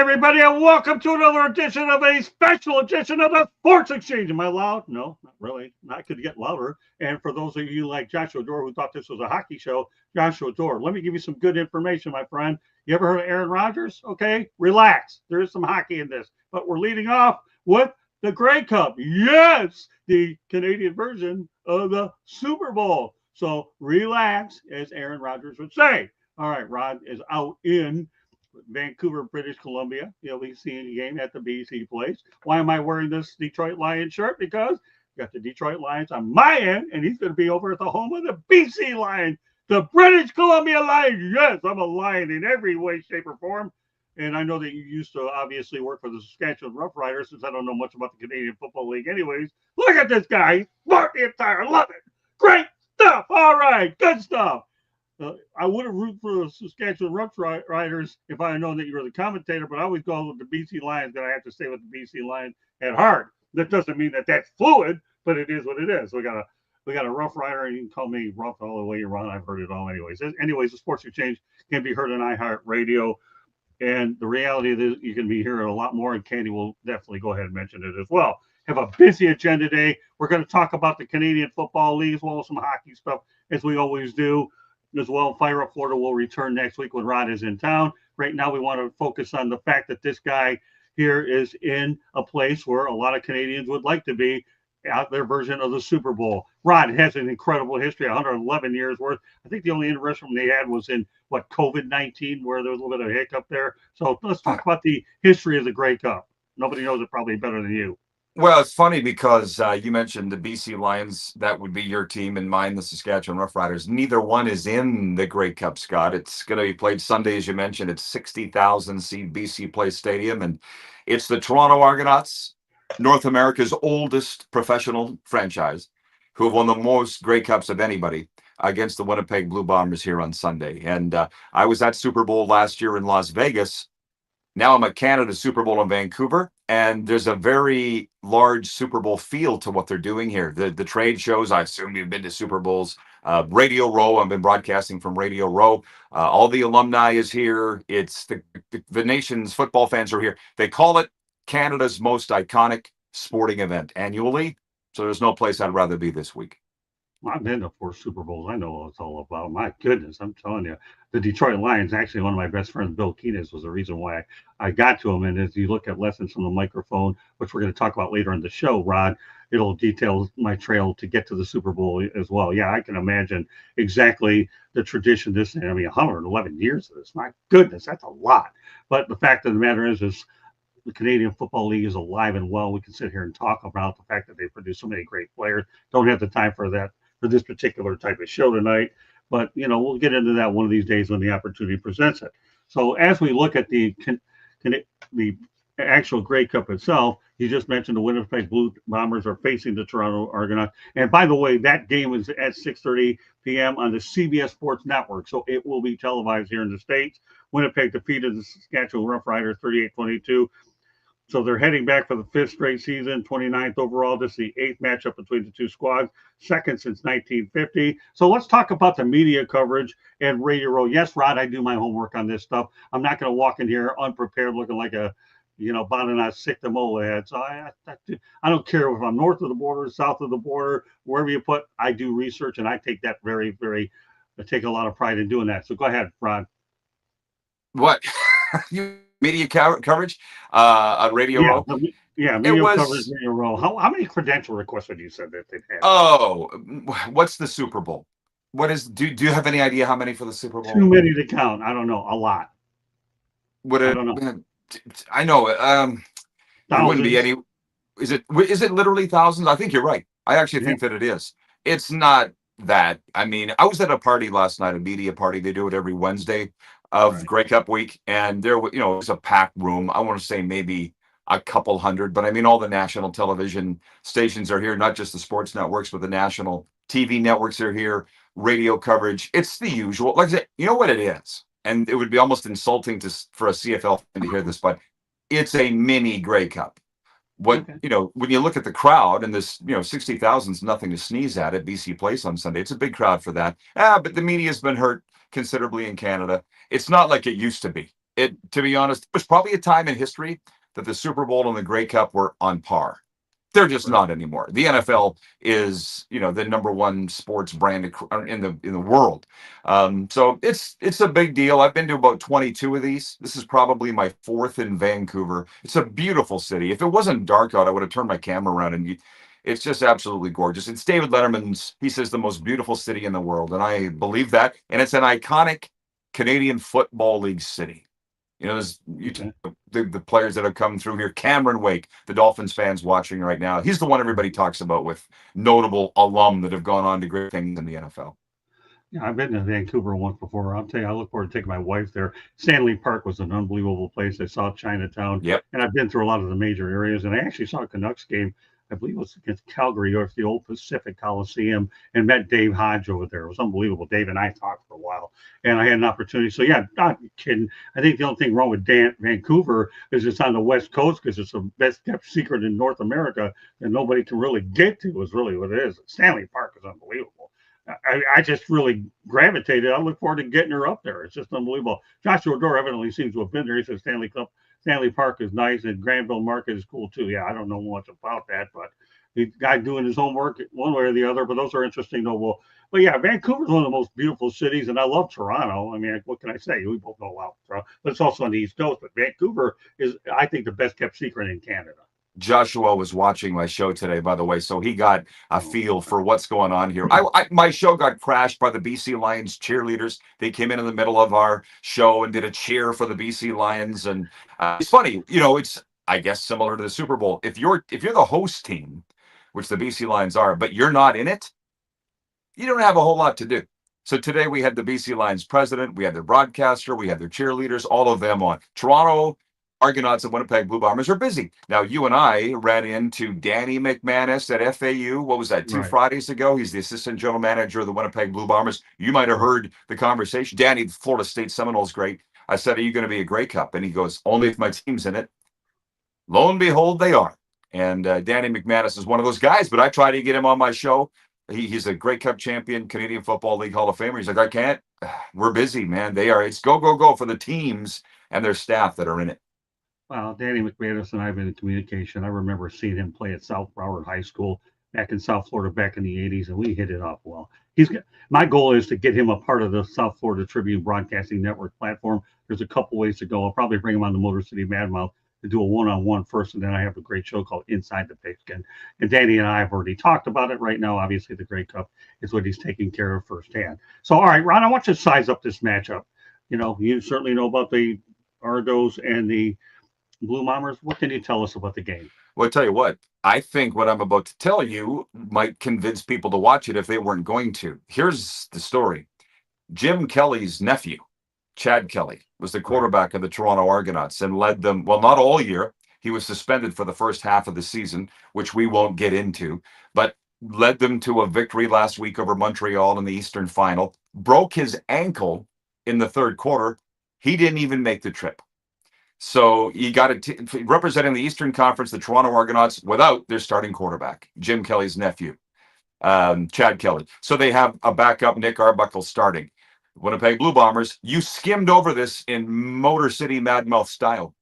everybody, and welcome to another edition of a special edition of the Sports Exchange. Am I loud? No, not really. I could get louder. And for those of you like Joshua Dore who thought this was a hockey show, Joshua Dore, let me give you some good information, my friend. You ever heard of Aaron Rodgers? Okay, relax. There is some hockey in this. But we're leading off with the Grey Cup. Yes, the Canadian version of the Super Bowl. So relax, as Aaron Rodgers would say. All right, Rod is out in Vancouver, British Columbia. He'll be seeing a game at the BC place. Why am I wearing this Detroit Lions shirt? Because you got the Detroit Lions on my end, and he's going to be over at the home of the BC Lions, the British Columbia Lions. Yes, I'm a Lion in every way, shape, or form. And I know that you used to obviously work for the Saskatchewan Roughriders, since I don't know much about the Canadian Football League anyways. Look at this guy. He's smart the entire. Love it. Great stuff. All right. Good stuff. I would have rooted for the Saskatchewan Roughriders if I had known that you were the commentator, but I always go with the BC Lions, that I have to stay with the BC Lions at heart. That doesn't mean that that's fluid, but it is what it is. We got a Rough Rider, and you can call me Rough all the way you run. I've heard it all anyways. Anyways, the Sports Exchange can be heard on iHeartRadio, and the reality is you can be hearing a lot more, and Candy will definitely go ahead and mention it as well. Have a busy agenda today. We're going to talk about the Canadian Football League as well as some hockey stuff, as we always do. As well, Fire Up Florida will return next week when Rod is in town. Right now, we want to focus on the fact that this guy here is in a place where a lot of Canadians would like to be, out their version of the Super Bowl. Rod has an incredible history, 111 years worth. I think the only interruption they had was in, COVID-19, where there was a little bit of a hiccup there. So let's talk about the history of the Grey Cup. Nobody knows it probably better than you. Well, it's funny because you mentioned the BC Lions. That would be your team, and mine, the Saskatchewan Roughriders. Neither one is in the Grey Cup, Scott. It's going to be played Sunday, as you mentioned. It's 60,000-seat BC Place Stadium, and it's the Toronto Argonauts, North America's oldest professional franchise, who have won the most Grey Cups of anybody, against the Winnipeg Blue Bombers here on Sunday. And I was at Super Bowl last year in Las Vegas. Now I'm at Canada Super Bowl in Vancouver, and there's a very large Super Bowl feel to what they're doing here. The trade shows, I assume you've been to Super Bowls. Radio Row, I've been broadcasting from Radio Row. All the alumni is here. It's the nation's football fans are here. They call it Canada's most iconic sporting event annually, so there's no place I'd rather be this week. I've been to 4 Super Bowls. I know what it's all about. My goodness, I'm telling you. The Detroit Lions, actually, one of my best friends, Bill Keenan, was the reason why I got to him. And as you look at lessons from the microphone, which we're going to talk about later in the show, Rod, it'll detail my trail to get to the Super Bowl as well. Yeah, I can imagine exactly the tradition. 111 years of this. My goodness, that's a lot. But the fact of the matter is the Canadian Football League is alive and well. We can sit here and talk about the fact that they produce so many great players. Don't have the time for that for this particular type of show tonight, but we'll get into that one of these days when the opportunity presents it. So as we look at the actual Grey Cup itself, you just mentioned the Winnipeg Blue Bombers are facing the Toronto Argonauts, and by the way, that game is at 6:30 p.m. on the CBS Sports Network, so it will be televised here in the States. Winnipeg defeated the Saskatchewan Roughriders 38-22. So they're heading back for the 5th straight season, 29th overall. This is the 8th matchup between the two squads, second since 1950. So let's talk about the media coverage and Radio Row. Yes, Rod, I do my homework on this stuff. I'm not going to walk in here unprepared looking like a, Bonnet sick the mole head. So I don't care if I'm north of the border, south of the border, wherever you put, I do research, and I take that I take a lot of pride in doing that. So go ahead, Rod. What? Media coverage on Radio Row? Yeah, media coverage, Radio Row. How many credential requests have you said that they've had? Oh, what's the Super Bowl? What is? Do you have any idea how many for the Super Bowl? Too many to count. I don't know. A lot. I don't know. I know. It wouldn't be any. Is it literally thousands? I think you're right. I actually think that it is. It's not that. I mean, I was at a party last night, a media party. They do it every Wednesday of Grey Cup week, and there, it was a packed room. I want to say maybe a couple hundred, but I mean, all the national television stations are here, not just the sports networks, but the national TV networks are here, radio coverage. It's the usual. Like I said, you know what it is? And it would be almost insulting for a CFL fan to hear this, but it's a mini Grey Cup. When you look at the crowd, and this, 60,000 is nothing to sneeze at BC Place on Sunday. It's a big crowd for that. But the media's been hurt considerably in Canada. It's not like it used to be. To be honest, there's probably a time in history that the Super Bowl and the Grey Cup were on par. They're just Right. not anymore. The NFL is, the number one sports brand in the world. So it's a big deal. I've been to about 22 of these. This is probably my fourth in Vancouver. It's a beautiful city. If it wasn't dark out, I would have turned my camera around and it's just absolutely gorgeous. It's David Letterman's, he says, the most beautiful city in the world. And I believe that. And it's an iconic Canadian Football League city. There's Okay. the players that have come through here. Cameron Wake, the Dolphins fans watching right now. He's the one everybody talks about with notable alum that have gone on to great things in the NFL. Yeah, I've been to Vancouver once before. I'll tell you, I look forward to taking my wife there. Stanley Park was an unbelievable place. I saw Chinatown, Yep. and I've been through a lot of the major areas. And I actually saw a Canucks game. I believe it was against Calgary or the old Pacific Coliseum, and met Dave Hodge over there. It was unbelievable. Dave and I talked for a while, and I had an opportunity. So yeah, not kidding. I think the only thing wrong with Vancouver is it's on the West Coast because it's the best kept secret in North America that nobody can really get to. Is really what it is. Stanley Park is unbelievable. I just really gravitated. I look forward to getting her up there. It's just unbelievable. Joshua Dore evidently seems to have been there. He says Stanley Park is nice, and Granville Market is cool too. Yeah, I don't know much about that, but the guy doing his homework one way or the other. But those are interesting, noble. But yeah, Vancouver's one of the most beautiful cities, and I love Toronto. I mean, what can I say? We both know about Toronto, but it's also on the East Coast. But Vancouver is, I think, the best kept secret in Canada. Joshua was watching my show today, by the way, so he got a feel for what's going on here. My show got crashed by the BC Lions cheerleaders. They came in the middle of our show and did a cheer for the BC Lions, and it's funny, it's, I guess, similar to the Super Bowl. If you're the host team, which the BC Lions are, but you're not in it, you don't have a whole lot to do. So today we had the BC Lions president, we had their broadcaster, we had their cheerleaders, all of them on. Toronto Argonauts and Winnipeg Blue Bombers are busy. Now, you and I ran into Danny McManus at FAU. What was that, 2 Fridays ago? He's the assistant general manager of the Winnipeg Blue Bombers. You might have heard the conversation. Danny, the Florida State Seminoles great. I said, are you going to be a Grey Cup? And he goes, only if my team's in it. Lo and behold, they are. And Danny McManus is one of those guys, but I try to get him on my show. He's a Grey Cup champion, Canadian Football League Hall of Famer. He's like, I can't. We're busy, man. They are. It's go, go, go for the teams and their staff that are in it. Well, Danny McManus and I have been in communication. I remember seeing him play at South Broward High School back in South Florida back in the 80s, and we hit it off well. My goal is to get him a part of the South Florida Tribune Broadcasting Network platform. There's a couple ways to go. I'll probably bring him on the Motor City Madmouth to do a one-on-one first, and then I have a great show called Inside the Pigskin. And Danny and I have already talked about it right now. Obviously, the Grey Cup is what he's taking care of firsthand. So, all right, Ron, I want you to size up this matchup. You certainly know about the Argos and the Blue Bombers. What can you tell us about the game? Well, I tell you what, I think what I'm about to tell you might convince people to watch it if they weren't going to. Here's the story. Jim Kelly's nephew, Chad Kelly, was the quarterback of the Toronto Argonauts and led them, well, not all year. He was suspended for the first half of the season, which we won't get into, but led them to a victory last week over Montreal in the Eastern Final, broke his ankle in the third quarter. He didn't even make the trip. So you got representing the Eastern Conference, the Toronto Argonauts, without their starting quarterback, Jim Kelly's nephew, Chad Kelly. So they have a backup, Nick Arbuckle, starting. Winnipeg Blue Bombers, you skimmed over this in Motor City Madmouth style.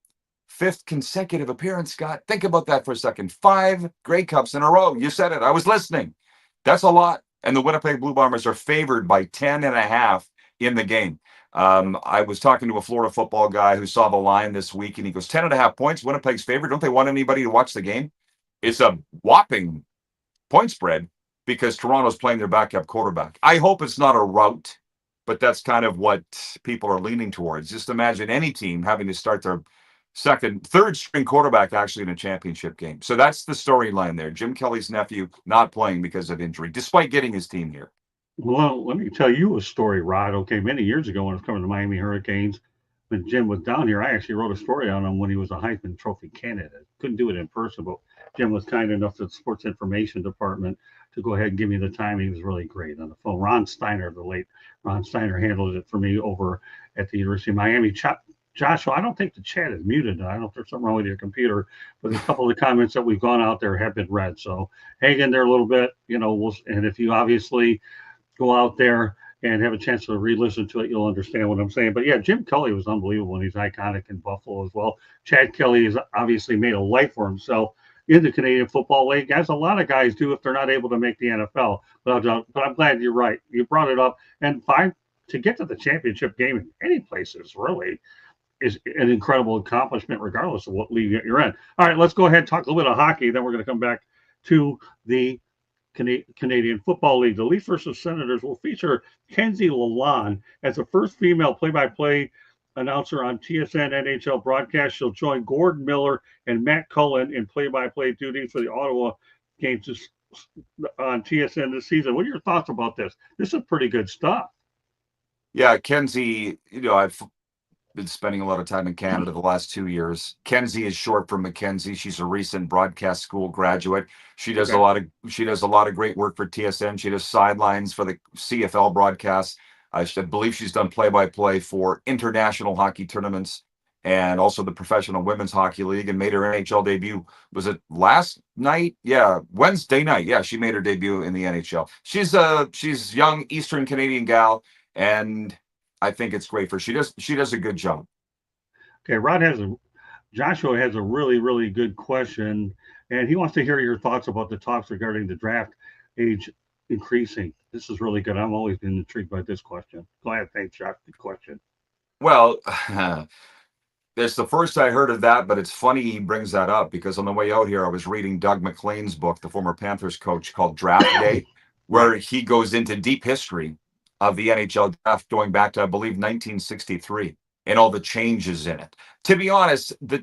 5th consecutive appearance, Scott. Think about that for a second. 5 Grey Cups in a row. You said it. I was listening. That's a lot. And the Winnipeg Blue Bombers are favored by 10.5 in the game. I was talking to a Florida football guy who saw the line this week, and he goes, 10.5 points, Winnipeg's favorite. Don't they want anybody to watch the game? It's a whopping point spread because Toronto's playing their backup quarterback. I hope it's not a rout, but that's kind of what people are leaning towards. Just imagine any team having to start their third string quarterback actually in a championship game. So that's the storyline there. Jim Kelly's nephew not playing because of injury, despite getting his team here. Well, let me tell you a story, Rod. Okay, many years ago when I was coming to Miami Hurricanes, when Jim was down here, I actually wrote a story on him when he was a Heisman Trophy candidate. Couldn't do it in person, but Jim was kind enough to the sports information department to go ahead and give me the time. He was really great on the phone. Ron Steiner, the late Ron Steiner, handled it for me over at the University of Miami. Joshua, I don't think the chat is muted. I don't know if there's something wrong with your computer, but a couple of the comments that we've gone out there have been read. So hang in there a little bit, and if you obviously go out there and have a chance to re-listen to it, you'll understand what I'm saying. But yeah, Jim Kelly was unbelievable, and he's iconic in Buffalo as well. Chad Kelly has obviously made a life for himself in the Canadian Football League, as a lot of guys do if they're not able to make the NFL. But I'm glad you're right. You brought it up, and fine to get to the championship game in any places really is an incredible accomplishment, regardless of what league you're in. All right, let's go ahead and talk a little bit of hockey. Then we're going to come back to the Canadian Football League. The Leafs versus Senators will feature Kenzie Lalonde as the first female play-by-play announcer on TSN NHL broadcast. She'll join Gordon Miller and Matt Cullen in play-by-play duties for the Ottawa games on TSN this season. What are your thoughts about this? This is pretty good stuff. Yeah, Kenzie, I've been spending a lot of time in Canada the last 2 years. Kenzie is short for Mackenzie. She's a recent broadcast school graduate. She does a lot of great work for TSN. She does sidelines for the CFL broadcast. I believe she's done play-by-play for international hockey tournaments and also the Professional Women's Hockey League, and made her NHL debut. Was it last night? Yeah, Wednesday night. Yeah, she made her debut in the NHL. She's young Eastern Canadian gal, and I think it's great for her. She does a good job. Okay, Joshua has a really, really good question, and he wants to hear your thoughts about the talks regarding the draft age increasing. This is really good. I've always been intrigued by this question. Go ahead, thanks, Josh. Good question. Well, it's the first I heard of that, but it's funny he brings that up, because on the way out here, I was reading Doug MacLean's book, the former Panthers coach, called Draft Day, where he goes into deep history of the NHL draft going back to, I believe, 1963, and all the changes in it. To be honest, the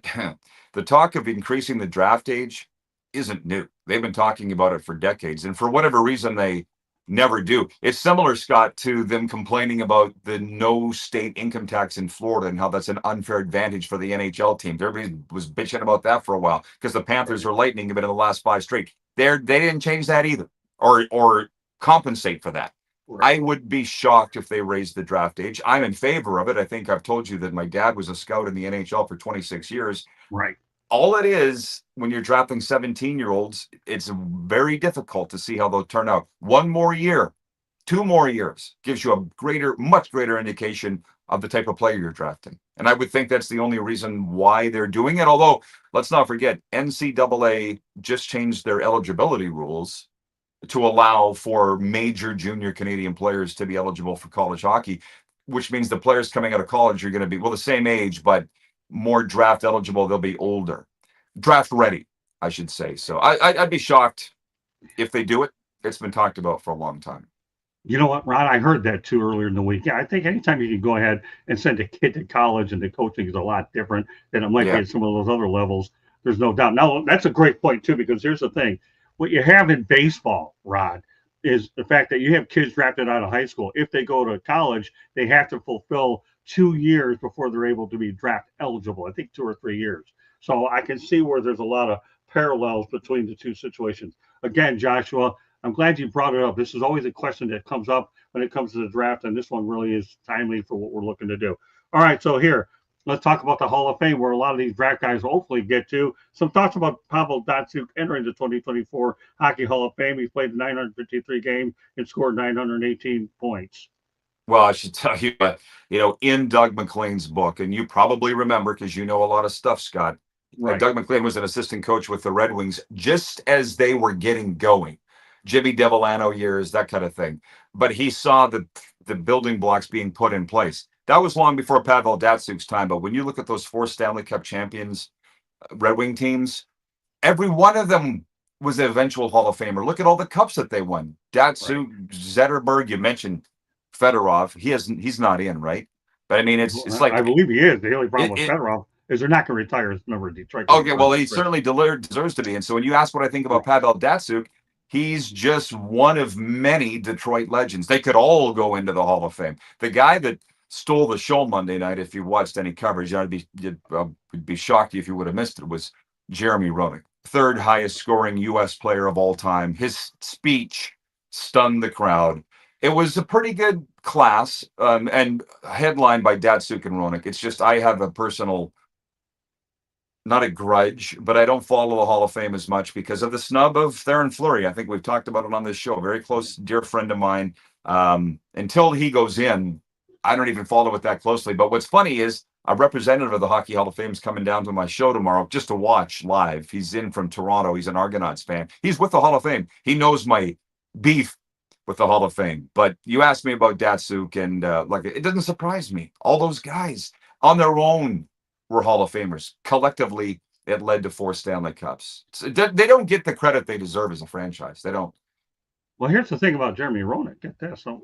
talk of increasing the draft age isn't new. They've been talking about it for decades, and for whatever reason, they never do. It's similar, Scott, to them complaining about the no state income tax in Florida and how that's an unfair advantage for the NHL team. Everybody was bitching about that for a while because the Panthers are lightning a bit in the last 5 straight. They didn't change that either, or compensate for that. Right. I would be shocked if they raised the draft age. I'm in favor of it. I think I've told you that my dad was a scout in the NHL for 26 years. Right. All it is, when you're drafting 17-year-olds, it's very difficult to see how they'll turn out. 1 more year, 2 more years gives you a much greater indication of the type of player you're drafting. And I would think that's the only reason why they're doing it. Although, let's not forget, NCAA just changed their eligibility rules to allow for major junior Canadian players to be eligible for college hockey, which means the players coming out of college are going to be, well, the same age, but more draft eligible. They'll be older, draft ready, I should say. So I'd be shocked if they do it. It's been talked about for a long time. You know what, Ron? I heard that too earlier in the week. Yeah, I think anytime you can go ahead and send a kid to college and the coaching is a lot different than it might be at some of those other levels, there's no doubt. Now, that's a great point too, because here's the thing. What you have in baseball, Rod, is the fact that you have kids drafted out of high school. If they go to college, they have to fulfill 2 years before they're able to be draft eligible. I think 2 or 3 years. So I can see where there's a lot of parallels between the two situations. Again, Joshua, I'm glad you brought it up. This is always a question that comes up when it comes to the draft, and this one really is timely for what we're looking to do. All right, so here, let's talk about the Hall of Fame, where a lot of these draft guys hopefully get to. Some thoughts about Pavel Datsyuk entering the 2024 Hockey Hall of Fame. He played 953 games and scored 918 points. Well, I should tell you, in Doug MacLean's book, and you probably remember because you know a lot of stuff, Scott. Right. Doug MacLean was an assistant coach with the Red Wings just as they were getting going. Jimmy Devellano years, that kind of thing. But he saw the building blocks being put in place. That was long before Pavel Datsyuk's time. But when you look at those 4 Stanley Cup champions, Red Wing teams, every one of them was an eventual Hall of Famer. Look at all the cups that they won. Datsyuk, right. Zetterberg, you mentioned Fedorov. He's not in, right? But I mean, it's like, I believe he is. The only problem with Fedorov is they're not going to retire his number in Detroit. Okay, well, he certainly deserves to be. And so when you ask what I think about Pavel Datsyuk, he's just one of many Detroit legends. They could all go into the Hall of Fame. The guy that stole the show Monday night, if you watched any coverage, I'd be shocked if you would have missed it, was Jeremy Roenick, 3rd highest scoring U.S. player of all time. His speech stunned the crowd. It was a pretty good class, and headlined by Datsyuk and Roenick. It's just I have a personal not a grudge, but I don't follow the Hall of Fame as much because of the snub of Theron Fleury. I think we've talked about it on this show. Very close, dear friend of mine. Until he goes in, I don't even follow it that closely. But what's funny is a representative of the Hockey Hall of Fame is coming down to my show tomorrow just to watch live. He's in from Toronto. He's an Argonauts fan. He's with the Hall of Fame. He knows my beef with the Hall of Fame. But you asked me about Datsyuk, and like it doesn't surprise me. All those guys on their own were Hall of Famers. Collectively, it led to 4 Stanley Cups. So they don't get the credit they deserve as a franchise. They don't. Well, here's the thing about Jeremy Roenick. Get this. So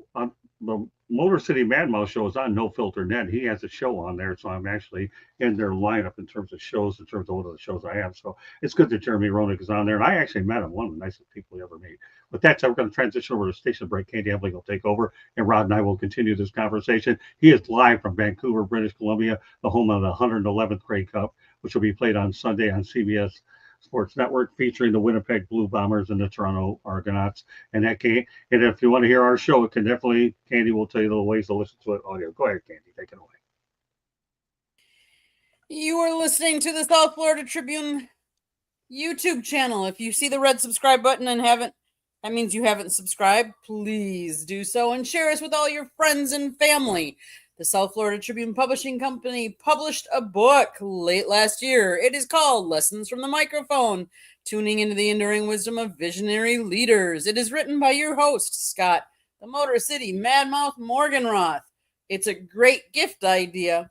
the Motor City Mad Mouse show is on No Filter Net. He has a show on there, so I'm actually in their lineup in terms of shows, in terms of what of the shows I have. So it's good that Jeremy Roenick is on there, and I actually met him, one of the nicest people he ever meet. But that's how we're going to transition over to station break. Candy Hellebuyck will take over, and Rod and I will continue this conversation. He is live from Vancouver, British Columbia, the home of the 111th Grey Cup, which will be played on Sunday on CBS Sports Network, featuring the Winnipeg Blue Bombers and the Toronto Argonauts. And if you want to hear our show, it can definitely, Candy will tell you the ways to listen to it audio. Go ahead, Candy, take it away. You are listening to the South Florida Tribune YouTube channel. If you see the red subscribe button and that means you haven't subscribed. Please do so and share us with all your friends and family. The South Florida Tribune Publishing Company published a book late last year. It is called Lessons from the Microphone, Tuning into the Enduring Wisdom of Visionary Leaders. It is written by your host, Scott, the Motor City Madmouth Morganroth. It's a great gift idea.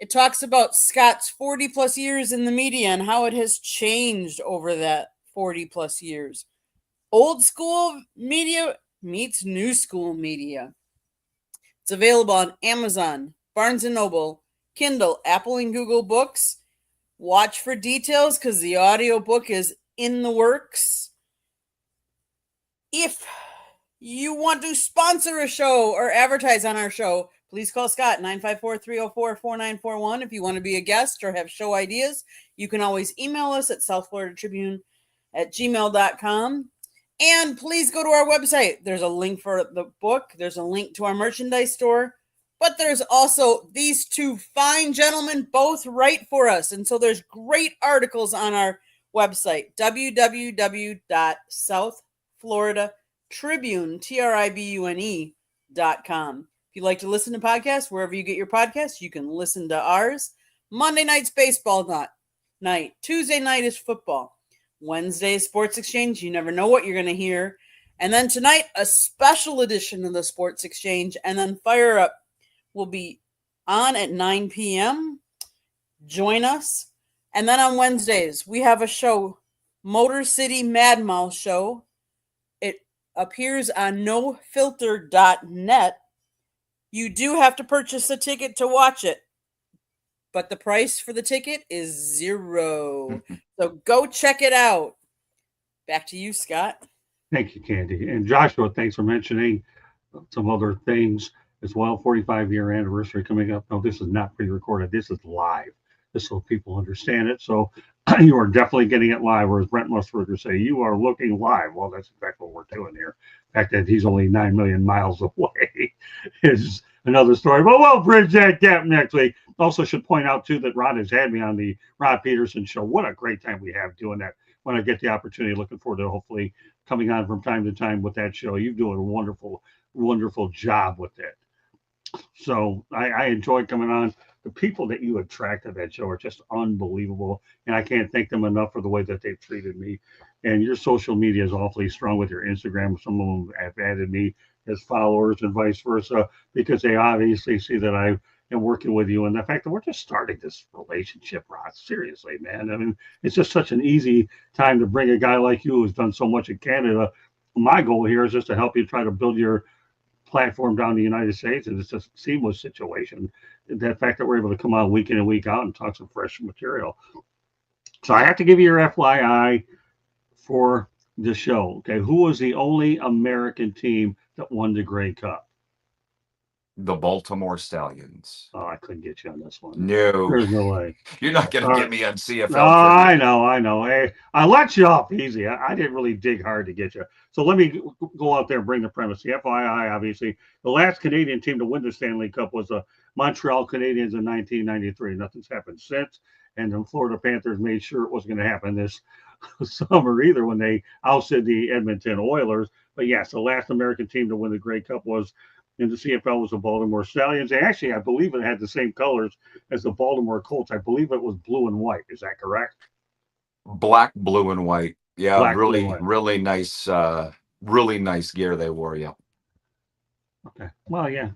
It talks about Scott's 40 plus years in the media and how it has changed over that 40 plus years. Old school media meets new school media. It's available on Amazon, Barnes & Noble, Kindle, Apple and Google Books. Watch for details because the audiobook is in the works. If you want to sponsor a show or advertise on our show, please call Scott, 954-304-4941. If you want to be a guest or have show ideas, you can always email us at southfloridatribune@gmail.com. And please go to our website. There's a link for the book. There's a link to our merchandise store. But there's also these two fine gentlemen both write for us. And so there's great articles on our website, www.southfloridatribune.com. If you like to listen to podcasts, wherever you get your podcasts, you can listen to ours. Monday night's baseball night. Tuesday night is football. Wednesday is Sports Exchange. You never know what you're going to hear. And then tonight, a special edition of the Sports Exchange. And then Fire Up will be on at 9 p.m. Join us. And then on Wednesdays, we have a show, Motor City Mad Mouse Show. It appears on nofilter.net. You do have to purchase a ticket to watch it, but the price for the ticket is $0. So go check it out. Back to you, Scott. Thank you, Candy. And Joshua, thanks for mentioning some other things as well. 45-year anniversary coming up. No, this is not pre-recorded. This is live, just so people understand it. So you are definitely getting it live, or as Brent Musburger say, you are looking live. Well, that's exactly what we're doing here. The fact that he's only 9 million miles away is another story. But we'll bridge that gap next week. Also should point out, too, that Rod has had me on the Rod Peterson show. What a great time we have doing that. When I get the opportunity, looking forward to hopefully coming on from time to time with that show. You're doing a wonderful, wonderful job with it. So I enjoy coming on. The people that you attract to that show are just unbelievable. And I can't thank them enough for the way that they've treated me. And your social media is awfully strong with your Instagram. Some of them have added me as followers and vice versa, because they obviously see that I am working with you. And the fact that we're just starting this relationship, Rod, seriously, man. I mean, it's just such an easy time to bring a guy like you who's done so much in Canada. My goal here is just to help you try to build your platform down in the United States, and it's just a seamless situation. The fact that we're able to come on week in and week out and talk some fresh material. So I have to give you your FYI for the show. Okay, who was the only American team that won the Grey Cup? The Baltimore Stallions. Oh, I couldn't get you on this one. No. There's no way. You're not going to get me on CFL. No, I know. Hey, I let you off easy. I didn't really dig hard to get you. So let me go out there and bring the premise. The FYI, obviously, the last Canadian team to win the Stanley Cup was the Montreal Canadiens in 1993. Nothing's happened since. And the Florida Panthers made sure it wasn't going to happen this summer either when they ousted the Edmonton Oilers. But yes, the last American team to win the Grey Cup was in the CFL was the Baltimore Stallions. And actually, I believe it had the same colors as the Baltimore Colts. I believe it was blue and white. Is that correct? Black, blue, and white. Yeah, Black, blue, really, white. really nice gear they wore. Yeah. Okay. Well, yeah,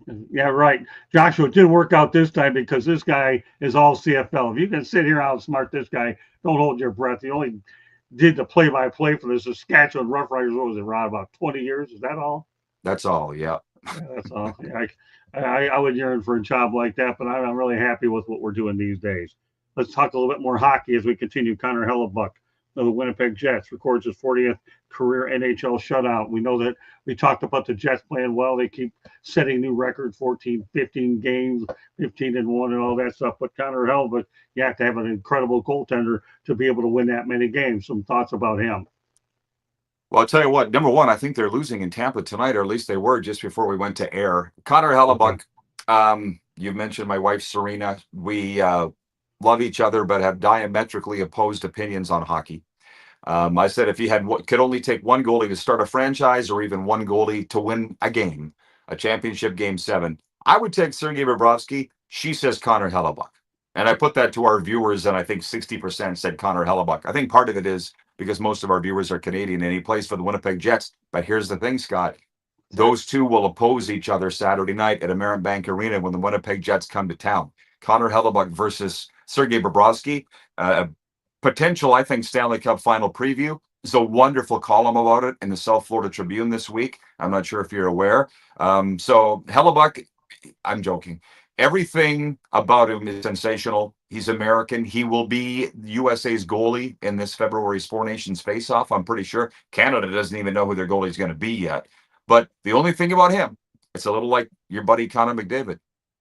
right. Joshua, it didn't work out this time because this guy is all CFL. If you can sit here and outsmart this guy, don't hold your breath. He only did the play-by-play for the Saskatchewan Roughriders. What was it, Ron? About 20 years? Is that all? That's all. Yeah. That's all. Yeah, I would yearn for a job like that, but I'm really happy with what we're doing these days. Let's talk a little bit more hockey as we continue. Connor Hellebuyck of the Winnipeg Jets records his 40th career NHL shutout. We know that we talked about the Jets playing well. They keep setting new records, 14, 15 games, 15-1 and all that stuff. But Connor Hellebuyck, you have to have an incredible goaltender to be able to win that many games. Some thoughts about him? Well, I'll tell you what, number one, I think they're losing in Tampa tonight, or at least they were just before we went to air. Connor Hellebuyck, you mentioned my wife, Serena. We love each other, but have diametrically opposed opinions on hockey. I said if you could only take one goalie to start a franchise or even one goalie to win a game, a championship game 7, I would take Sergei Bobrovsky. She says Connor Hellebuyck. And I put that to our viewers, and I think 60% said Connor Hellebuyck. I think part of it is because most of our viewers are Canadian, and he plays for the Winnipeg Jets. But here's the thing, Scott. Those two will oppose each other Saturday night at American Bank Arena when the Winnipeg Jets come to town. Connor Hellebuyck versus Sergei Bobrovsky. Potential, I think, Stanley Cup final preview. There's a wonderful column about it in the South Florida Tribune this week. I'm not sure if you're aware. So Hellebuyck, I'm joking. Everything about him is sensational. He's American. He will be USA's goalie in this February's Four Nations face-off, I'm pretty sure. Canada doesn't even know who their goalie is going to be yet. But the only thing about him, it's a little like your buddy Connor McDavid,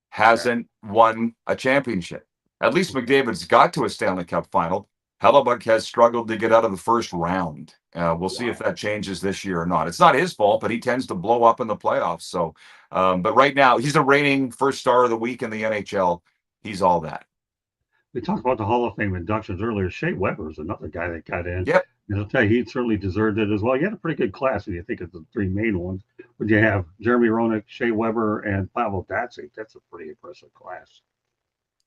hasn't won a championship. At least McDavid's got to a Stanley Cup final. Hellebuyck has struggled to get out of the first round. We'll see if that changes this year or not. It's not his fault, but he tends to blow up in the playoffs. So, but right now, he's the reigning first star of the week in the NHL. He's all that. We talked about the Hall of Fame inductions earlier. Shea Weber is another guy that got in. Yep. And I'll tell you, he certainly deserved it as well. He had a pretty good class, if you think of the three main ones. Would you have Jeremy Roenick, Shea Weber, and Pavel Datsyuk? That's a pretty impressive class.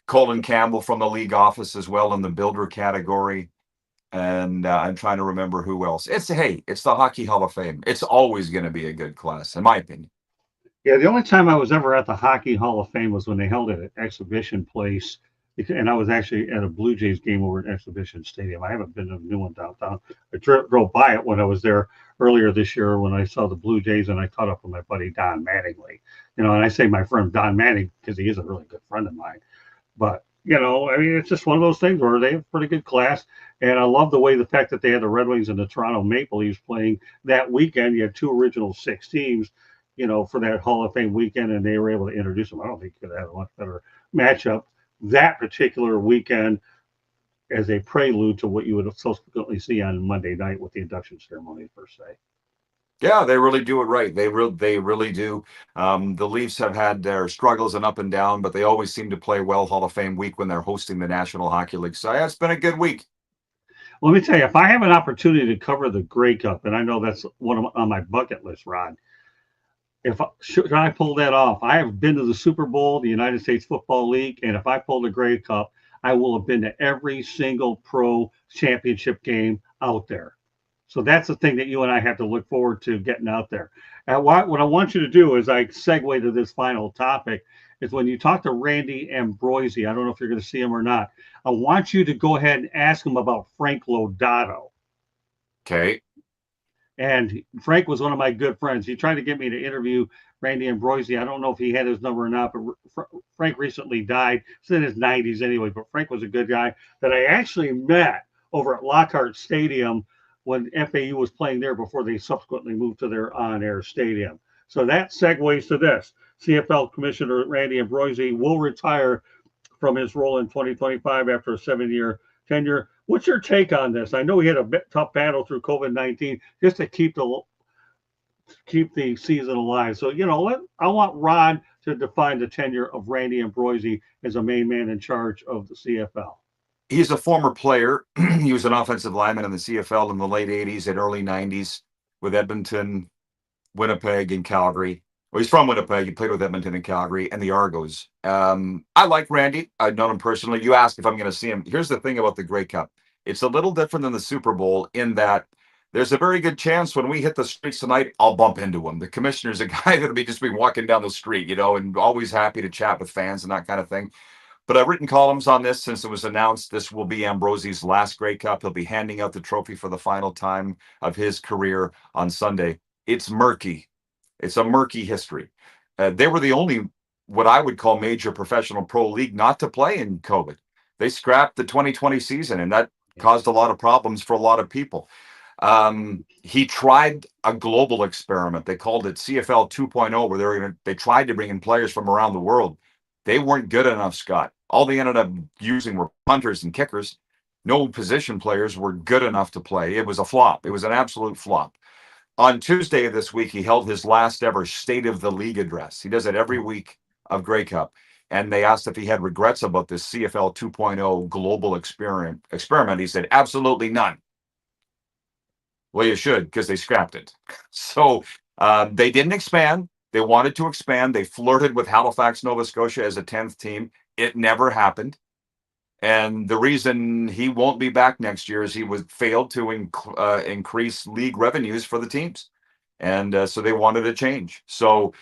Colin Campbell from the league office as well in the builder category. And I'm trying to remember who else. It's the Hockey Hall of Fame. It's always going to be a good class, in my opinion. Yeah, the only time I was ever at the Hockey Hall of Fame was when they held it at Exhibition Place. And I was actually at a Blue Jays game over at Exhibition Stadium. I haven't been to the new one downtown. I drove by it when I was there earlier this year when I saw the Blue Jays, and I caught up with my buddy Don Mattingly. And I say my friend Don Manning because he is a really good friend of mine. But, I mean, it's just one of those things where they have pretty good class. And I love the way the fact that they had the Red Wings and the Toronto Maple Leafs playing that weekend. You had two original 6 teams, for that Hall of Fame weekend, and they were able to introduce them. I don't think you could have a much better matchup that particular weekend as a prelude to what you would subsequently see on Monday night with the induction ceremony per se. Yeah, they really do it right. They really do. The Leafs have had their struggles and up and down, but they always seem to play well Hall of Fame week when they're hosting the National Hockey League. So yeah, it's been a good week. Let me tell you, if I have an opportunity to cover the Grey Cup, and I know that's on my bucket list, Rod, should I pull that off? I have been to the Super Bowl, the United States Football League, and if I pull the Grey Cup, I will have been to every single pro championship game out there. So that's the thing that you and I have to look forward to getting out there. And what I want you to do is I segue to this final topic is when you talk to Randy Ambrosie, I don't know if you're going to see him or not, I want you to go ahead and ask him about Frank Lodato. Okay. And Frank was one of my good friends. He tried to get me to interview Randy Ambrosie. I don't know if he had his number or not, but Frank recently died. He's in his 90s anyway, but Frank was a good guy that I actually met over at Lockhart Stadium when FAU was playing there before they subsequently moved to their on-air stadium. So that segues to this. CFL Commissioner Randy Ambrosie will retire from his role in 2025 after a 7-year tenure. What's your take on this? I know we had a tough battle through COVID-19 just to keep the season alive. So, I want Rod to define the tenure of Randy Ambrosie as a main man in charge of the CFL. He's a former player. He was an offensive lineman in the CFL in the late 80s and early 90s with Edmonton, Winnipeg, and Calgary. Well, he's from Winnipeg. He played with Edmonton and Calgary and the Argos. I like Randy. I've known him personally. You asked if I'm going to see him. Here's the thing about the Grey Cup. It's a little different than the Super Bowl in that there's a very good chance when we hit the streets tonight, I'll bump into him. The commissioner's a guy that'll be just be walking down the street, and always happy to chat with fans and that kind of thing. But I've written columns on this since it was announced this will be Ambrosie's last Grey Cup. He'll be handing out the trophy for the final time of his career on Sunday. It's murky. It's a murky history. They were the only, what I would call major professional pro league not to play in COVID. They scrapped the 2020 season, and that caused a lot of problems for a lot of people. He tried a global experiment. They called it CFL 2.0, where they tried to bring in players from around the world. They weren't good enough, Scott. All they ended up using were punters and kickers. No position players were good enough to play. It was a flop. It was an absolute flop. On Tuesday of this week, he held his last ever State of the League address. He does it every week of Grey Cup. And they asked if he had regrets about this CFL 2.0 global experiment. He said, absolutely none. Well, you should, because they scrapped it. So they didn't expand. They wanted to expand. They flirted with Halifax, Nova Scotia as a 10th team. It never happened. And the reason he won't be back next year is he failed to increase league revenues for the teams. And so they wanted a change. So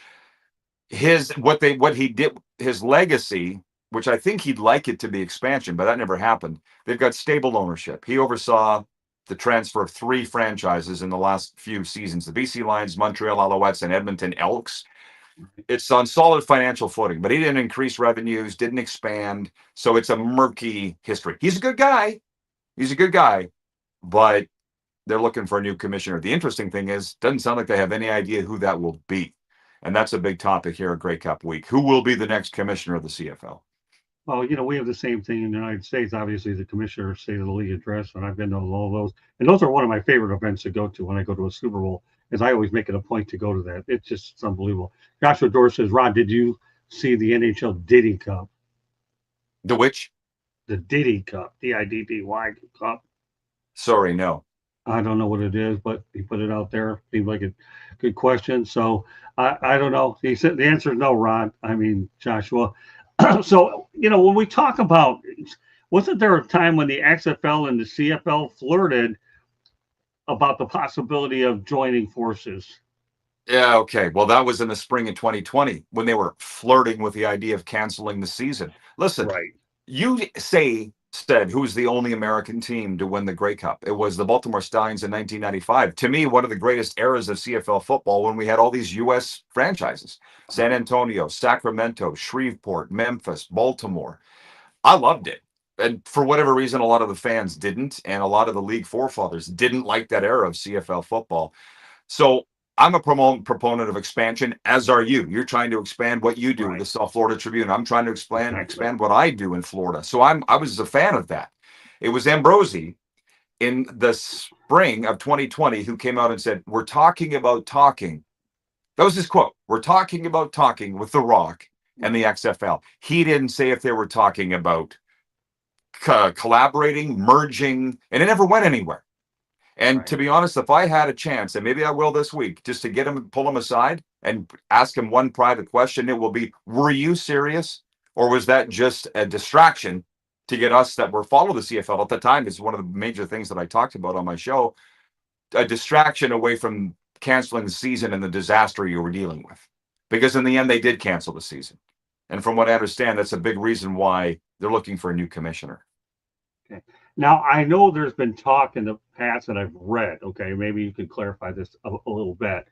what he did, his legacy, which I think he'd like it to be expansion, but that never happened. They've got stable ownership. He oversaw the transfer of 3 franchises in the last few seasons, the BC Lions, Montreal Alouettes, and Edmonton Elks. It's on solid financial footing, but he didn't increase revenues, didn't expand. So it's a murky history. He's a good guy. But they're looking for a new commissioner. The interesting thing is, doesn't sound like they have any idea who that will be. And that's a big topic here at Grey Cup Week. Who will be the next commissioner of the CFL? Well, we have the same thing in the United States. Obviously, the commissioner State of the League address, and I've been to all of those. And those are one of my favorite events to go to when I go to a Super Bowl, is I always make it a point to go to that. It's unbelievable. Joshua Dorr says, Ron, did you see the NHL Diddy Cup? The which? The Diddy Cup, DIDDY Cup. Sorry, no. I don't know what it is, but he put it out there. Seemed like a good question. So I don't know. He said the answer is no, Ron. I mean, Joshua. So, when we talk about, wasn't there a time when the XFL and the CFL flirted about the possibility of joining forces? Yeah, okay. Well, that was in the spring of 2020 when they were flirting with the idea of canceling the season. Listen, Right. You said who's the only American team to win the Grey Cup. It was the Baltimore Stallions in 1995. To me, one of the greatest eras of CFL football when we had all these U.S. franchises. San Antonio, Sacramento, Shreveport, Memphis, Baltimore. I loved it. And for whatever reason, a lot of the fans didn't, and a lot of the league forefathers didn't like that era of CFL football. So I'm a proponent of expansion, as are you. You're trying to expand what you do, Right. the South Florida Tribune. I'm trying to expand what I do in Florida. So I was a fan of that. It was Ambrosie in the spring of 2020 who came out and said, we're talking about talking. That was his quote. We're talking about talking with The Rock and the XFL. He didn't say if they were talking about collaborating, merging, and it never went anywhere. And Right. to be honest, if I had a chance, and maybe I will this week, just to get him, pull him aside and ask him one private question, it will be, were you serious? Or was that just a distraction to get us that were follow the CFL at the time? Is one of the major things that I talked about on my show, a distraction away from canceling the season and the disaster you were dealing with. Because in the end, they did cancel the season. And from what I understand, that's a big reason why they're looking for a new commissioner. Okay. Now, I know there's been talk in the past that I've read. Okay, maybe you could clarify this a little bit.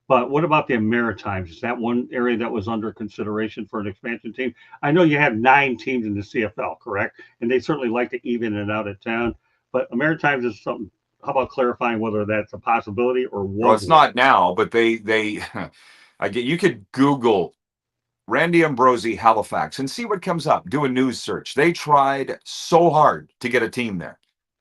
But what about the Maritimes? Is that one area that was under consideration for an expansion team? I know you have 9 teams in the CFL, correct? And they certainly like to even it out at town. But Maritimes is something. How about clarifying whether that's a possibility or what? Well, it's not now, but they you could Google Randy Ambrosie Halifax and see what comes up. Do a news search. They tried so hard to get a team there.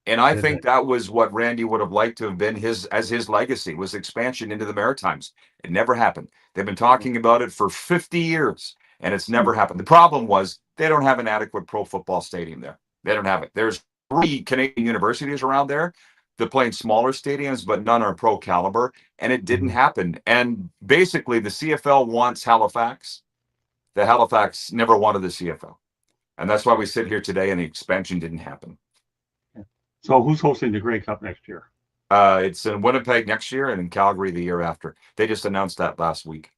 And I think that was what Randy would have liked to have been his legacy, was expansion into the Maritimes. It never happened. They've been talking about it for 50 years and it's never happened. The problem was they don't have an adequate pro football stadium there. They don't have it. There's 3 Canadian universities around there that play in smaller stadiums, but none are pro caliber, and it didn't happen. And basically, the CFL wants Halifax. The Halifax never wanted the CFL. And that's why we sit here today, and the expansion didn't happen. So who's hosting the Grey Cup next year? It's in Winnipeg next year and in Calgary the year after. They just announced that last week.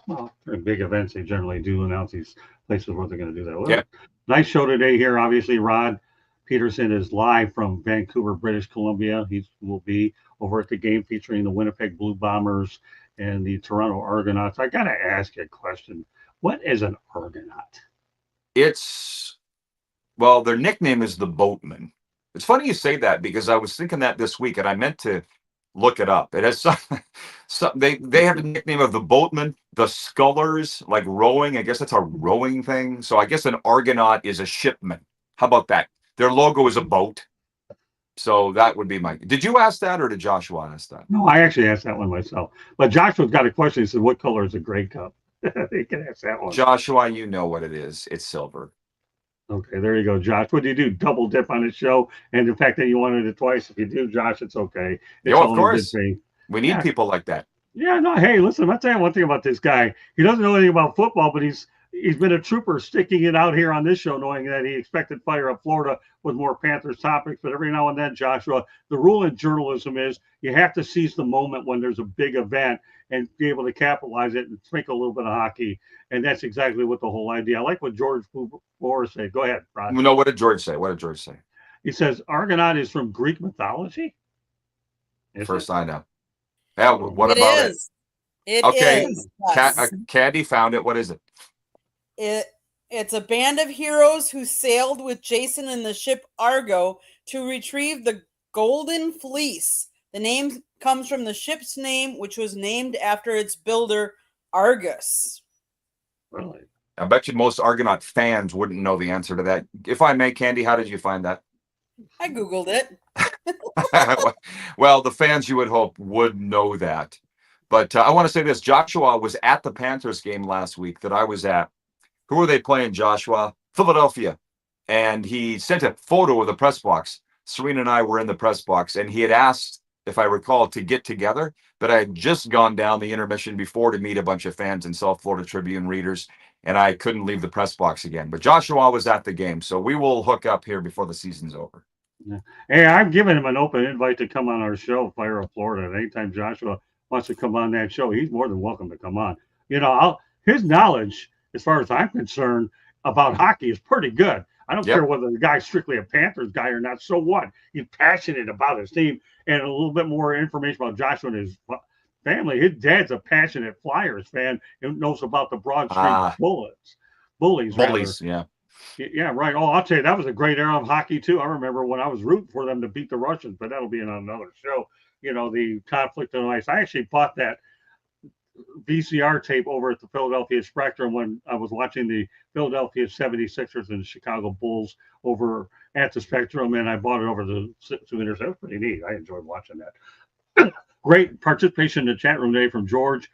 Well, for big events, they generally do announce these places where they're going to do that. Well, Yeah. Nice show today here. Obviously, Rod Peterson is live from Vancouver, British Columbia. He will be over at the game featuring the Winnipeg Blue Bombers and the Toronto Argonauts. I got to ask you a question. What is an Argonaut? Well, their nickname is the Boatman. It's funny you say that because I was thinking that this week and I meant to look it up. It has they have the nickname of the Boatman, the Scullers, like rowing. I guess that's a rowing thing. So I guess an Argonaut is a shipman. How about that? Their logo is a boat. So that would be my. Did you ask that or did Joshua ask that? No, I actually asked that one myself. But Joshua's got a question. He said, "What color is a Grey Cup?" He can ask that one. Joshua, you know what it is. It's silver. Okay, there you go, Josh. What do you do? Double dip on the show, and the fact that you wanted it twice. If you do, Josh, it's okay. It's Of all course. a good thing. We need people like that. Yeah, no. Hey, listen. I'll tell you one thing about this guy. He doesn't know anything about football, but he's been a trooper sticking it out here on this show, knowing that he expected Fire Up Florida with more Panthers topics. But every now and then, Joshua, the rule in journalism is you have to seize the moment when there's a big event and be able to capitalize it and make a little bit of hockey. And that's exactly what the whole idea. I like what George Boris said. Go ahead, Rod. No, what did George say? What did George say? He says Argonaut is from Greek mythology. First I know. Yeah, what about it? It Okay. is. Yes. Caddy found it. What is it? It's a band of heroes who sailed with Jason in the ship Argo to retrieve the Golden Fleece. The name comes from the ship's name, which was named after its builder, Argus. Really? I bet you most Argonaut fans wouldn't know the answer to that. If I may, Candy, how did you find that? I Googled it. Well, the fans you would hope would know that. But I want to say this. Joshua was at the Panthers game last week that I was at. Who were they playing, Joshua? Philadelphia. And he sent a photo of the press box. Serena and I were in the press box, and he had asked, if I recall, to get together. But I had just gone down the intermission before to meet a bunch of fans and South Florida Tribune readers, and I couldn't leave the press box again. But Joshua was at the game, so we will hook up here before the season's over. Yeah. Hey, I've given him an open invite to come on our show, Fire Up Florida. And anytime Joshua wants to come on that show, he's more than welcome to come on. You know, his knowledge, as far as I'm concerned, about hockey is pretty good. I don't care whether the guy's strictly a Panthers guy or not. So what? He's passionate about his team. And a little bit more information about Joshua and his family. His dad's a passionate Flyers fan and knows about the Broad Street bullies. Yeah. Yeah, right. Oh, I'll tell you, that was a great era of hockey, too. I remember when I was rooting for them to beat the Russians, but that'll be in another show. You know, the conflict on ice. I actually bought that VCR tape over at the Philadelphia Spectrum when I was watching the Philadelphia 76ers and Chicago Bulls over at the Spectrum, and I bought it over the souvenirs. That was pretty neat. I enjoyed watching that. Great participation in the chat room today from George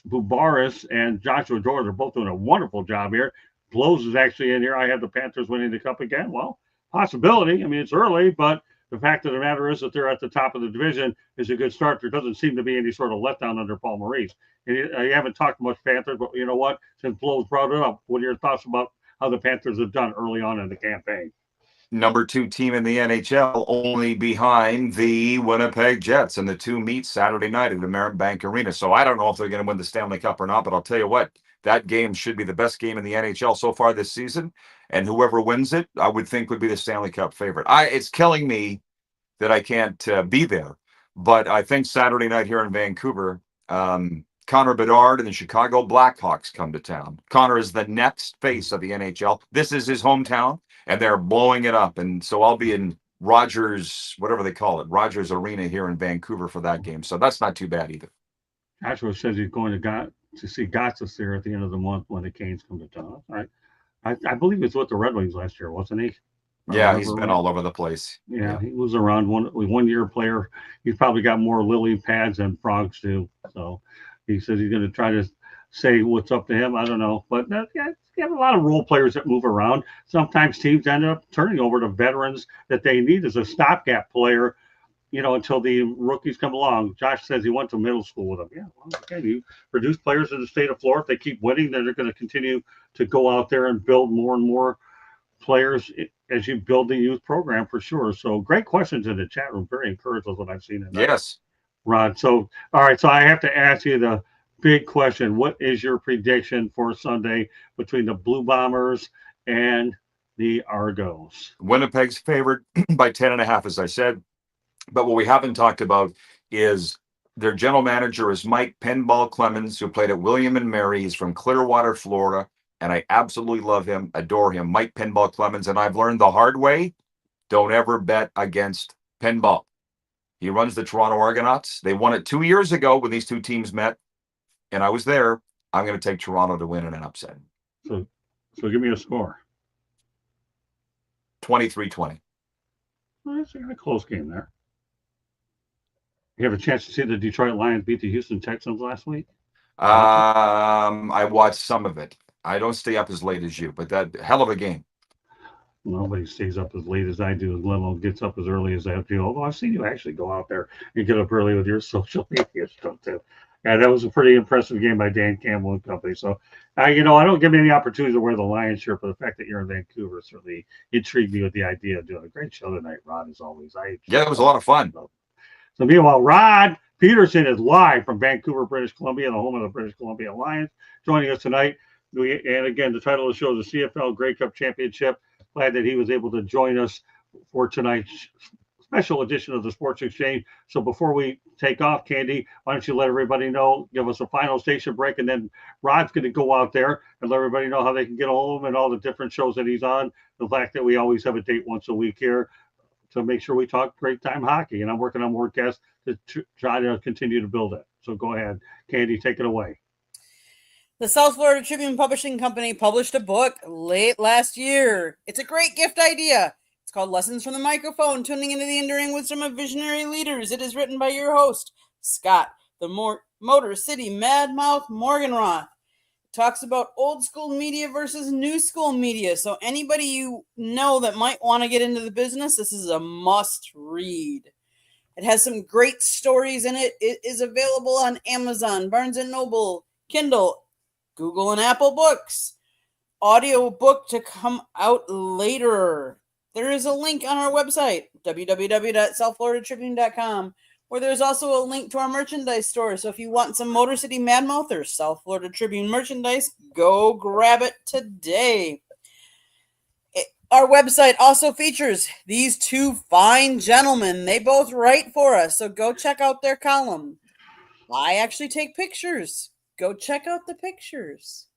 Bubaris and Joshua George. They're both doing a wonderful job here. Blows is actually in here. I have the Panthers winning the cup again. Well, possibility. I mean, it's early, but the fact of the matter is that they're at the top of the division is a good start. There doesn't seem to be any sort of letdown under Paul Maurice. And I haven't talked much Panthers, but you know what? Since Blows brought it up, what are your thoughts about how the Panthers have done early on in the campaign? Number 2 team in the NHL, only behind the Winnipeg Jets, and the 2 meet Saturday night at the Merritt Bank Arena. So I don't know if they're going to win the Stanley Cup or not, but I'll tell you what, that game should be the best game in the NHL so far this season. And whoever wins it, I would think would be the Stanley Cup favorite. It's killing me that I can't be there, but I think Saturday night here in Vancouver, Connor Bedard and the Chicago Blackhawks come to town. Connor is the next face of the NHL. This is his hometown, and they're blowing it up. And so I'll be in Rogers, whatever they call it, Rogers Arena here in Vancouver for that game. So that's not too bad either. Joshua says he's going to see Gotsis there at the end of the month when the Canes come to town. All right. I believe it's with the Red Wings last year, wasn't he? Yeah, he's been all over the place. Yeah, he was around one year player. He's probably got more lily pads than frogs do. So he says he's going to try to say what's up to him. I don't know, but yeah, you have a lot of role players that move around. Sometimes teams end up turning over to veterans that they need as a stopgap player, until the rookies come along. Josh says he went to middle school with them. Yeah, well, okay, you produce players in the state of Florida. If they keep winning, then they're going to continue to go out there and build more and more players as you build the youth program for sure. So great questions in the chat room. Very encouraged with what I've seen tonight. Yes. Rod. So, all right. So I have to ask you the big question. What is your prediction for Sunday between the Blue Bombers and the Argos? Winnipeg's favored by 10.5, as I said. But what we haven't talked about is their general manager is Mike Pinball Clemens, who played at William and Mary. He's from Clearwater, Florida. And I absolutely love him, adore him, Mike Pinball Clemens. And I've learned the hard way, don't ever bet against pinball. He runs the Toronto Argonauts. They won it 2 years ago when these two teams met, and I was there. I'm going to take Toronto to win in an upset. So give me a score. 23-20. Well, that's a close game there. You have a chance to see the Detroit Lions beat the Houston Texans last week? I watched some of it. I don't stay up as late as you, but that hell of a game. Nobody stays up as late as I do, let alone gets up as early as I do. Although I've seen you actually go out there and get up early with your social media stuff too. Yeah, that was a pretty impressive game by Dan Campbell and company. So, I don't give me any opportunity to wear the Lions shirt, but the fact that you're in Vancouver certainly intrigued me with the idea of doing a great show tonight, Rod, as always. Yeah, it was a lot of fun. So, meanwhile, Rod Peterson is live from Vancouver, British Columbia, the home of the British Columbia Lions, joining us tonight. And again, the title of the show is the CFL Grey Cup Championship. Glad that he was able to join us for tonight's special edition of the Sports Exchange. So before we take off, Candy, why don't you let everybody know, give us a final station break, and then Rod's going to go out there and let everybody know how they can get hold of him and all the different shows that he's on. The fact that we always have a date once a week here to make sure we talk great time hockey. And I'm working on more guests to try to continue to build it. So go ahead, Candy, take it away. The South Florida Tribune Publishing Company published a book late last year. It's a great gift idea. It's called Lessons from the Microphone, Tuning into the Enduring Wisdom of Visionary Leaders. It is written by your host, Scott, the Motor City Madmouth Morganroth. It talks about old school media versus new school media. So anybody you know that might want to get into the business, this is a must read. It has some great stories in it. It is available on Amazon, Barnes & Noble, Kindle, Google and Apple Books. Audio book to come out later. There is a link on our website, www.southfloridatribune.com, where there's also a link to our merchandise store. So if you want some Motor City Madmouth or South Florida Tribune merchandise, go grab it today. Our website also features these two fine gentlemen. They both write for us, so go check out their column. I actually take pictures. Go check out the pictures.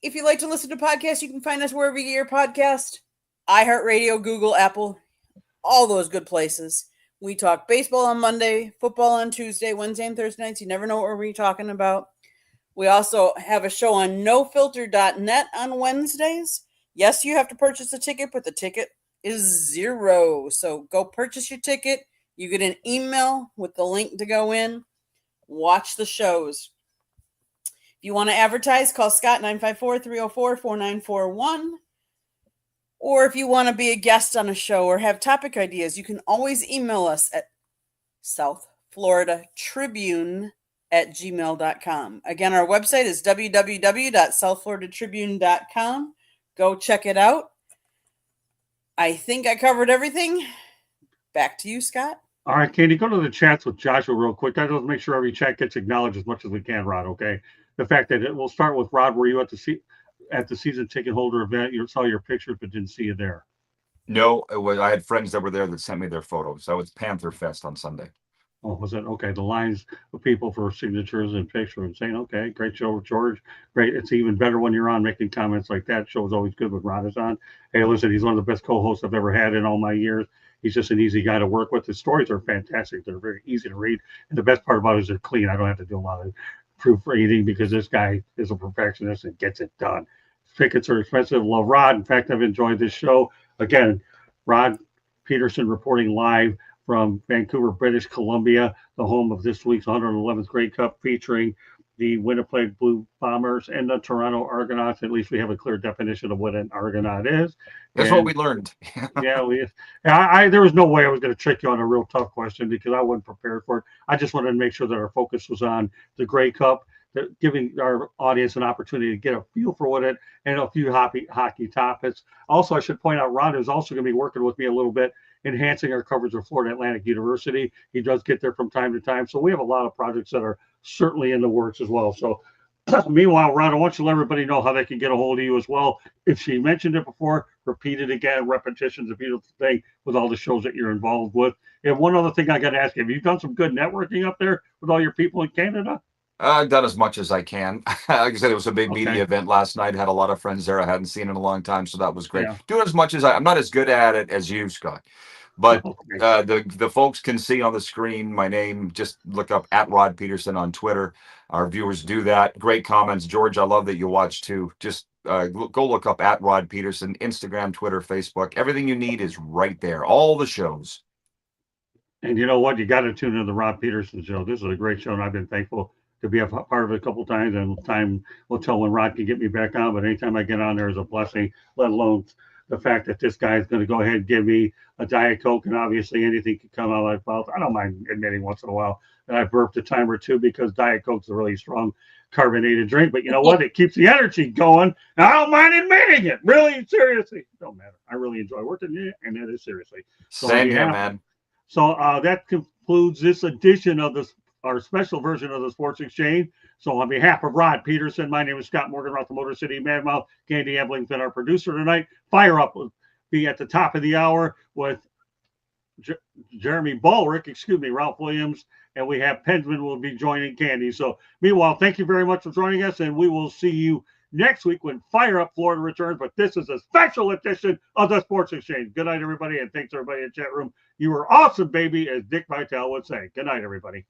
If you like to listen to podcasts, you can find us wherever you get your podcast. iHeartRadio, Google, Apple, all those good places. We talk baseball on Monday, football on Tuesday, Wednesday, and Thursday nights. You never know what we're talking about. We also have a show on nofilter.net on Wednesdays. Yes, you have to purchase a ticket, but the ticket is $0. So go purchase your ticket. You get an email with the link to go in. Watch the shows. If you want to advertise, call Scott 954-304-4941. Or if you want to be a guest on a show or have topic ideas, you can always email us at southfloridatribune@gmail.com. Again, our website is www.southfloridatribune.com. Go check it out. I think I covered everything. Back to you, Scott. All right, Candy, go to the chats with Joshua real quick. I just make sure every chat gets acknowledged as much as we can, Rod, okay? The fact that we'll start with Rod. Were you at the season ticket holder event? You saw your pictures, but didn't see you there. No, I had friends that were there that sent me their photos. So it's Panther Fest on Sunday. Oh, was it? Okay. The lines of people for signatures and pictures and saying, okay, great show with George. Great. It's even better when you're on making comments like that. Show is always good when Rod is on. Hey, listen, he's one of the best co-hosts I've ever had in all my years. He's just an easy guy to work with. His stories are fantastic. They're very easy to read. And the best part about it is they're clean. I don't have to do a lot of proofreading because this guy is a perfectionist and gets it done. Tickets are expensive. Love Rod. In fact, I've enjoyed this show. Again, Rod Peterson reporting live from Vancouver, British Columbia, the home of this week's 111th Grey Cup, featuring the Winnipeg Blue Bombers and the Toronto Argonauts. At least we have a clear definition of what an Argonaut is. That's what we learned. Yeah, there was no way I was going to trick you on a real tough question because I wasn't prepared for it. I just wanted to make sure that our focus was on the Grey Cup, giving our audience an opportunity to get a feel for what it and a few hockey topics. Also, I should point out Ron is also going to be working with me a little bit, enhancing our coverage of Florida Atlantic University. He does get there from time to time. So we have a lot of projects that are certainly in the works as well. So meanwhile, Ron, I want you to let everybody know how they can get a hold of you as well. If she mentioned it before, repeat it again. Repetition's a beautiful thing with all the shows that you're involved with. And one other thing I got to ask you, have you done some good networking up there with all your people in Canada? I've done as much as I can. Like I said, it was a big media event last night. Had a lot of friends there I hadn't seen in a long time, so that was great. Yeah. Doing as much as I'm not as good at it as you, Scott. But the folks can see on the screen my name. Just look up at Rod Peterson on Twitter. Our viewers do that. Great comments. George, I love that you watch too. Just go look up at Rod Peterson, Instagram, Twitter, Facebook. Everything you need is right there. All the shows. And you know what? You got to tune into the Rod Peterson show. This is a great show, and I've been thankful to be a part of it a couple times. And time will tell when Rod can get me back on. But anytime I get on there is a blessing, let alone the fact that this guy is going to go ahead and give me a Diet Coke, and obviously anything can come out of my mouth. I don't mind admitting once in a while that I burped a time or two because Diet Coke's a really strong carbonated drink. But you know what? It keeps the energy going. And I don't mind admitting it. Really, seriously. Don't matter. I really enjoy working here, and that is seriously. So same here, man. So that concludes this edition of our special version of the Sports Exchange. So on behalf of Rod Peterson, my name is Scott Morgan, Roth the Motor City Madmouth. Candy Eblington, our producer tonight. Fire Up will be at the top of the hour with Jeremy Ballrick, Ralph Williams, and we have Pensman will be joining Candy. So meanwhile, thank you very much for joining us, and we will see you next week when Fire Up Florida returns. But this is a special edition of the Sports Exchange. Good night, everybody, and thanks everybody in the chat room. You were awesome, baby, as Dick Vitale would say. Good night, everybody.